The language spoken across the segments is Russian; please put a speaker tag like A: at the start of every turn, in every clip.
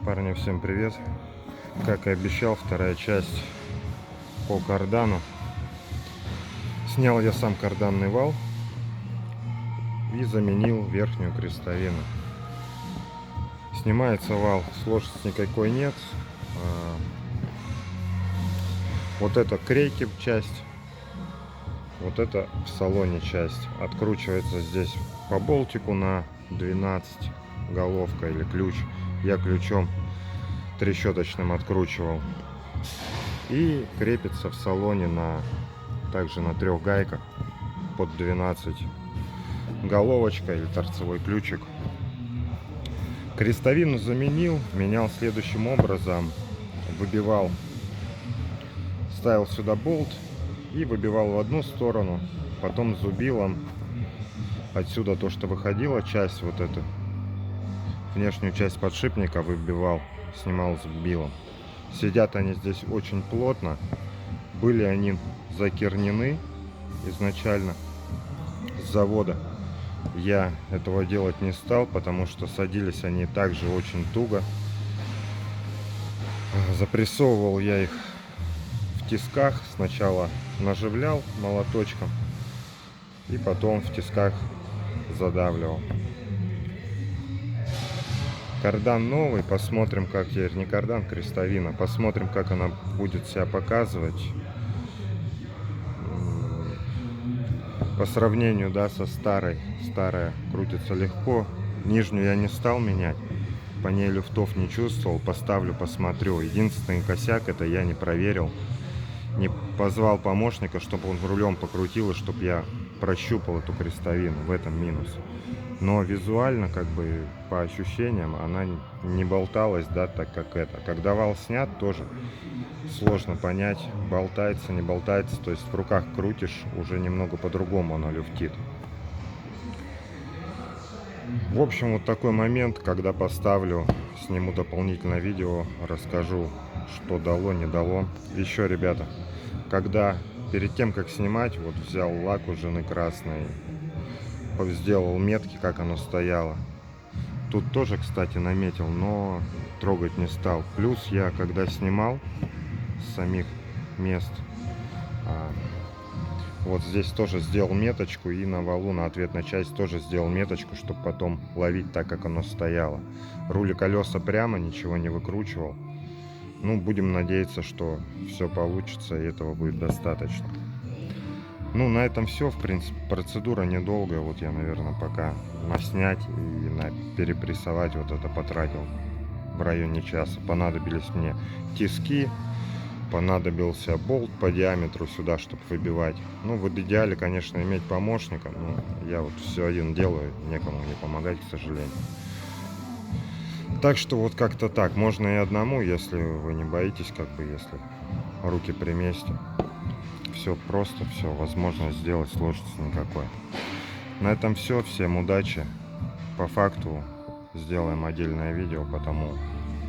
A: Парни, всем привет! Как и обещал, вторая часть по кардану. Снял я сам карданный вал и заменил верхнюю крестовину. Снимается вал, сложности никакой нет. Вот это крейки часть, вот это в салоне часть. Откручивается здесь по болтику на 12 головка или ключ. Я ключом трещоточным откручивал. И крепится в салоне также на 3 гайках под 12 головочка или торцевой ключик. Крестовину заменил, менял следующим образом. Выбивал, ставил сюда болт и выбивал в одну сторону, потом зубилом отсюда то, что выходила часть, вот эту внешнюю часть подшипника выбивал, снимал зубилом. Сидят они здесь очень плотно. Были они закернены изначально с завода. Я этого делать не стал, потому что садились они также очень туго. Запрессовывал я их в тисках. Сначала наживлял молоточком и потом в тисках задавливал. Кардан новый, посмотрим, как теперь, не кардан, крестовина, посмотрим, как она будет себя показывать по сравнению, да, со старой. Старая крутится легко. Нижнюю я не стал менять, по ней люфтов не чувствовал. Поставлю, посмотрю. Единственный косяк — это я не проверил, не позвал помощника, чтобы он рулем покрутил и чтобы я прощупал эту крестовину. В этом минус. Но визуально, как бы по ощущениям, она не болталась, да, так как это. Когда вал снят, тоже сложно понять, болтается, не болтается. То есть в руках крутишь, уже немного по-другому она люфтит. В общем, вот такой момент, когда поставлю, сниму дополнительное видео, расскажу, что дало, не дало. Еще, ребята, когда перед тем, как снимать, вот взял лак у жены красный, сделал метки, как оно стояло. Тут тоже, кстати, наметил, но трогать не стал. Плюс я, когда снимал с самих мест, вот здесь тоже сделал меточку, и на валу, на ответной части тоже сделал меточку, чтобы потом ловить так, как оно стояло. Руль и колеса прямо, ничего не выкручивал. Ну, будем надеяться, что все получится, и этого будет достаточно. Ну, на этом все. В принципе, процедура недолгая. Вот я, наверное, пока на снять и на перепрессовать вот это потратил в районе часа. Понадобились мне тиски, понадобился болт по диаметру сюда, чтобы выбивать. Ну, в идеале, конечно, иметь помощника, но я вот все один делаю, некому мне помогать, к сожалению. Так что вот как-то так. Можно и одному, если вы не боитесь, как бы, если руки при месте. Все просто, все возможно сделать, сложности никакой. На этом все. Всем удачи. По факту сделаем отдельное видео по тому,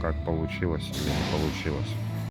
A: как получилось или не получилось.